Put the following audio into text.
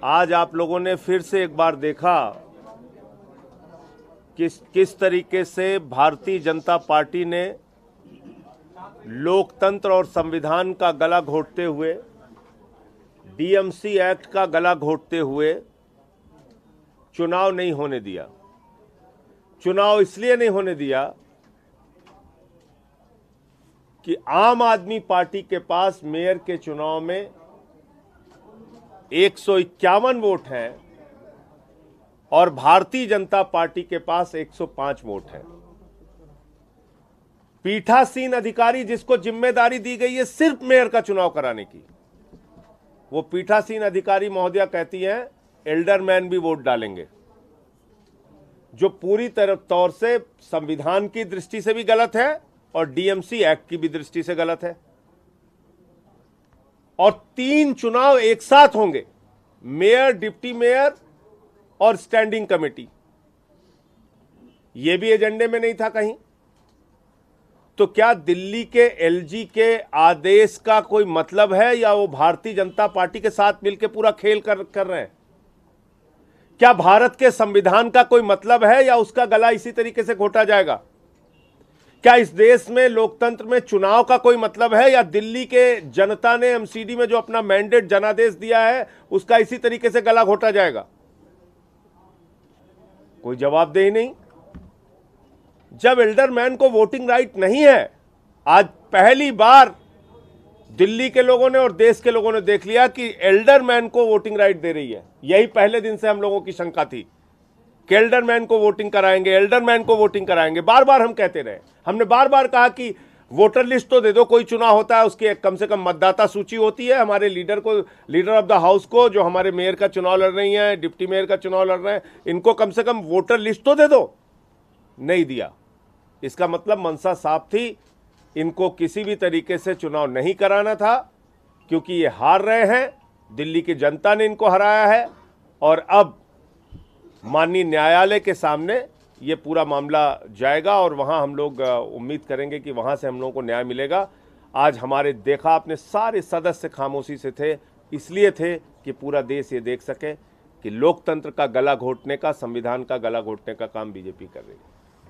आज आप लोगों ने फिर से एक बार देखा किस तरीके से भारतीय जनता पार्टी ने लोकतंत्र और संविधान का गला घोंटते हुए, डीएमसी एक्ट का गला घोंटते हुए चुनाव नहीं होने दिया। चुनाव इसलिए नहीं होने दिया कि आम आदमी पार्टी के पास मेयर के चुनाव में 151 वोट हैं और भारतीय जनता पार्टी के पास 105 वोट हैं। पीठासीन अधिकारी जिसको जिम्मेदारी दी गई है सिर्फ मेयर का चुनाव कराने की, वो पीठासीन अधिकारी महोदया कहती हैं एल्डरमैन भी वोट डालेंगे, जो पूरी तरह तौर से संविधान की दृष्टि से भी गलत है और डीएमसी एक्ट की भी दृष्टि से गलत है। और 3 चुनाव एक साथ होंगे, मेयर, डिप्टी मेयर और स्टैंडिंग कमेटी। यह भी एजेंडे में नहीं था कहीं। तो क्या दिल्ली के एलजी के आदेश का कोई मतलब है या वो भारतीय जनता पार्टी के साथ मिलकर पूरा खेल कर रहे हैं? क्या भारत के संविधान का कोई मतलब है या उसका गला इसी तरीके से घोटा जाएगा? क्या इस देश में लोकतंत्र में चुनाव का कोई मतलब है या दिल्ली के जनता ने एमसीडी में जो अपना मैंडेट जनादेश दिया है उसका इसी तरीके से गला घोटा जाएगा? कोई जवाबदेही नहीं। जब एल्डरमैन को वोटिंग राइट नहीं है, आज पहली बार दिल्ली के लोगों ने और देश के लोगों ने देख लिया कि एल्डरमैन को वोटिंग राइट दे रही है। यही पहले दिन से हम लोगों की शंका थी कि एल्डरमैन को वोटिंग कराएंगे, एल्डरमैन को वोटिंग कराएंगे। बार बार हम कहते रहे, हमने बार बार कहा कि वोटर लिस्ट तो दे दो, कोई चुनाव होता है उसकी कम से कम मतदाता सूची होती है, हमारे लीडर को, लीडर ऑफ द हाउस को, जो हमारे मेयर का चुनाव लड़ रही हैं, डिप्टी मेयर का चुनाव लड़ रहे हैं, इनको कम से कम वोटर लिस्ट तो दे दो। नहीं दिया। इसका मतलब मंशा साफ थी, इनको किसी भी तरीके से चुनाव नहीं कराना था, क्योंकि ये हार रहे हैं, दिल्ली की जनता ने इनको हराया है और अब माननीय न्यायालय के सामने ये पूरा मामला जाएगा और वहाँ हम लोग उम्मीद करेंगे कि वहाँ से हम लोगों को न्याय मिलेगा। आज हमारे देखा आपने सारे सदस्य खामोशी से थे, इसलिए थे कि पूरा देश ये देख सके कि लोकतंत्र का गला घोंटने का, संविधान का गला घोंटने का काम बीजेपी कर रही है।